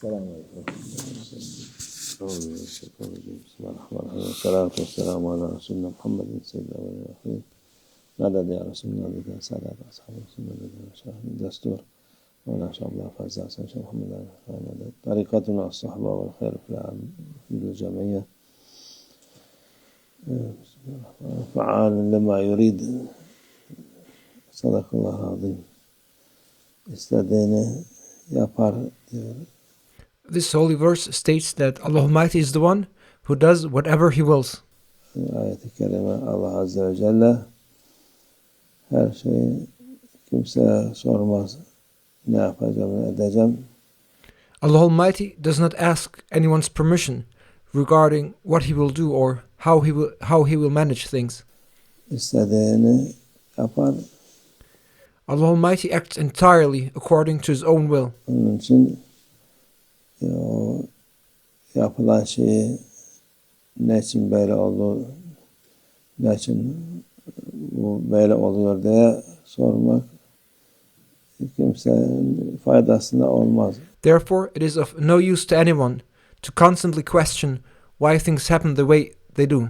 Selamünaleyküm. Bismillahirrahmanirrahim. Salatu vesselamu ala Resulina Muhammedin seyyidina ve rahim. Nadad ya Resulullah ve sadat ashabı Resulullah ve şahid destur. Ve naşallah fazla sen Muhammed'e rahmet. Tarikatuna as-sahaba ve hayr fil cemiyye. Faal lema yurid. Sadakallahu azim. İstediğini yapar diyor. This holy verse states that Allah Almighty is the one who does whatever He wills. Ayet-i kerime Allah Azze ve Celle her şeyi kimseye sormaz. Ne yapacağım, ne edeceğim. Allah Almighty does not ask anyone's permission regarding what He will do or how He will manage things. İstediğini yapar. Allah Almighty acts entirely according to His own will. Onun için o yapılan şeyi ne için böyle oldu, ne için bu böyle oluyor diye sormak kimsenin faydasına olmaz. Therefore, it is of no use to anyone to constantly question why things happen the way they do.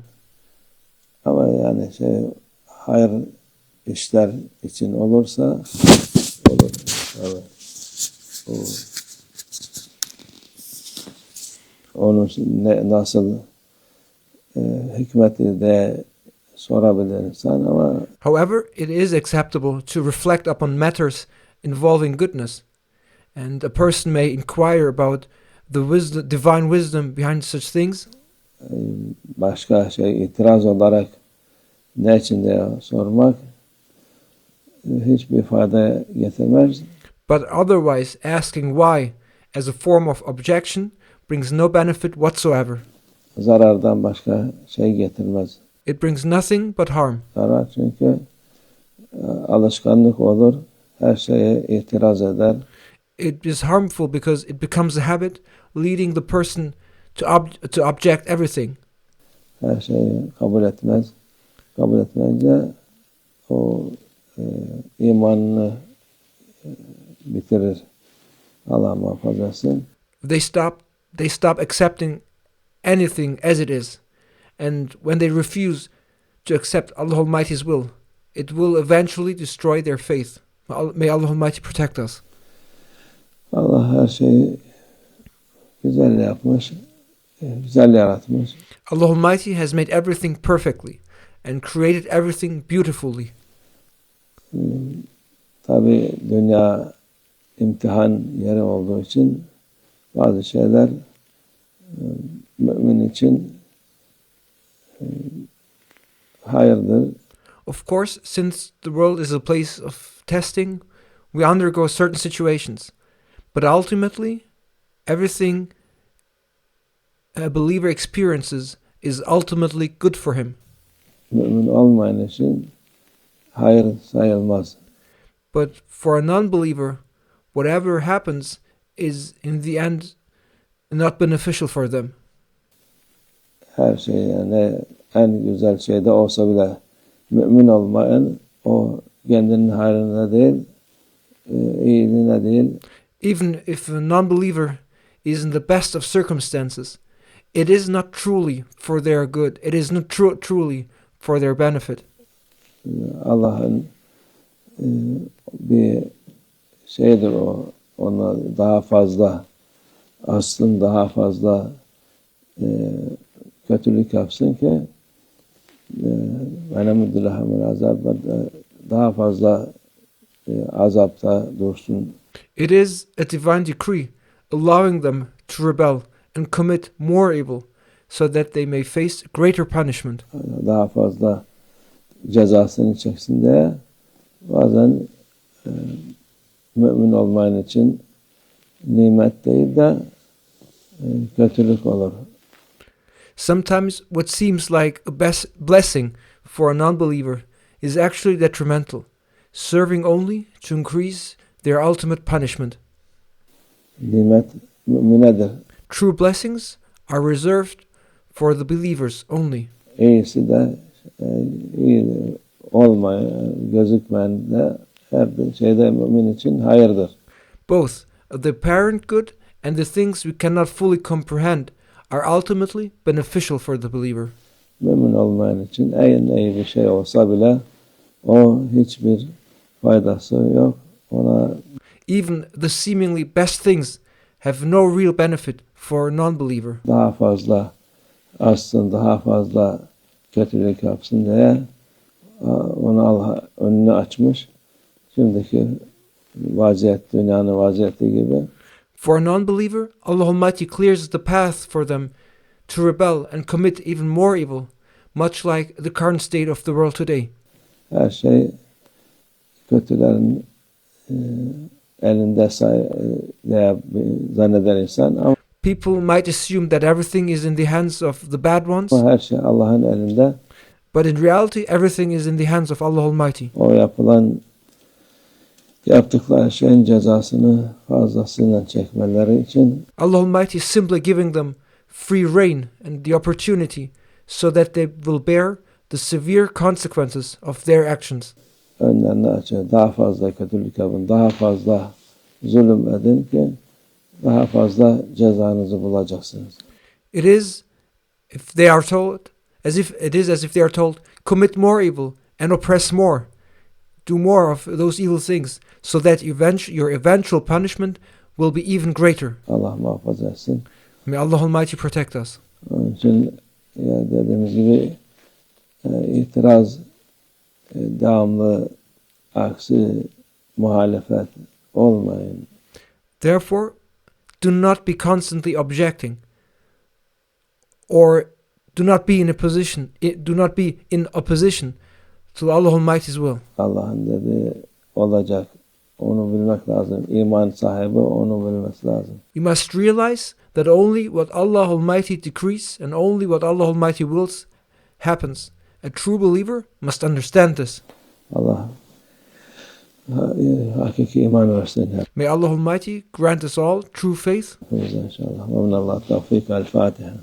Ama yani hayır işler için olursa olur. Evet. Onun nasıl hikmeti de sorabilir insan ama However, it is acceptable to reflect upon matters involving goodness, and a person may inquire about the divine wisdom behind such things. Başka itiraz olarak ne için diye sormak hiçbir fayda getirmez. But otherwise, asking why as a form of objection brings no benefit whatsoever. Zarardan başka getirmez. It brings nothing but harm. Zarar çünkü alışkanlık olur, her şeye itiraz eder. It is harmful because it becomes a habit, leading the person to object everything. Her şeyi kabul etmez. Kabul etmeyince o imanını bitirir. Allah muhafaza etsin. They stop accepting anything as it is, and when they refuse to accept Allah Almighty's will, it will eventually destroy their faith. May Allah Almighty protect us. Allah her şeyi güzel yapmış, güzel yaratmış. Allah Almighty has made everything perfectly and created everything beautifully. Tabii dünya imtihan yeri olduğu için bazı şeyler mümin için hayırdır. Of course, since the world is a place of testing, we undergo certain situations. But ultimately, everything a believer experiences is ultimately good for him. Mümin olmayan için hayır sayılmaz. But for a non-believer, whatever happens is in the end not beneficial for them. Her şey yani en güzel şey de olsa bile mümin olmayan o kendinin hayrına değil, iyiliğine değil. Even if a non-believer is in the best of circumstances, it is not truly for their good. It is not truly for their benefit. Allah'ın bir şeydir o. Ona daha fazla aslında daha fazla kötülük yapsın ki daha fazla azapta dursun. It is a divine decree allowing them to rebel and commit more evil so that they may face greater punishment. Daha fazla cezasını çeksin diye bazen mümin olmayan için nimet değil de kötülük olur. Sometimes what seems like a blessing for a non-believer is actually detrimental, serving only to increase their ultimate punishment. Nimet müminedir. True blessings are reserved for the believers only. İyisi de iyi olmayan, gözükmeyen de her şeyde mümin için hayırdır. Both the apparent good and the things we cannot fully comprehend are ultimately beneficial for the believer. Mümin olmayan için en iyi bir şey olsa bile o hiçbir faydası yok. Ona Even the seemingly best things have no real benefit for a non-believer. daha fazla artsın, daha fazla kötülük yapsın diye onu Allah önünü açmış. Şimdiki vaziyet, dünyanın vaziyeti gibi. For a non-believer, Allah Almighty clears the path for them to rebel and commit even more evil, much like the current state of the world today. Her şey kötülerin elinde veya zanneder insan ama People might assume that everything is in the hands of the bad ones, her şey Allah'ın elinde. but in reality everything is in the hands of Allah Almighty. O yaptıkları şeyin cezasını fazlasıyla çekmeleri için Allah Almighty is simply giving them free rein and the opportunity so that they will bear the severe consequences of their actions. önlerini açıyor. Daha fazla kötülük yapın, daha fazla zulüm edin ki daha fazla cezanızı bulacaksınız. It is if they are told as if they are told, commit more evil and oppress more, do more of those evil things, so that your eventual punishment will be even greater. Allah muhafaza etsin. May Allah Almighty protect us. Onun için dediğimiz gibi itiraz devamlı aksi muhalefet olmayın. Therefore, do not be constantly objecting, or do not be in opposition to Allah Almighty's will. Allah'ın dediği olacak. Onu bilmek lazım. İman sahibi onu bilmesi lazım. You must realize that only what Allah Almighty decrees and only what Allah Almighty wills happens. A true believer must understand this. Allah hakiki iman versin. May Allah Almighty grant us all true faith. İnşallah. Ve minallah tevfik. El Fatiha.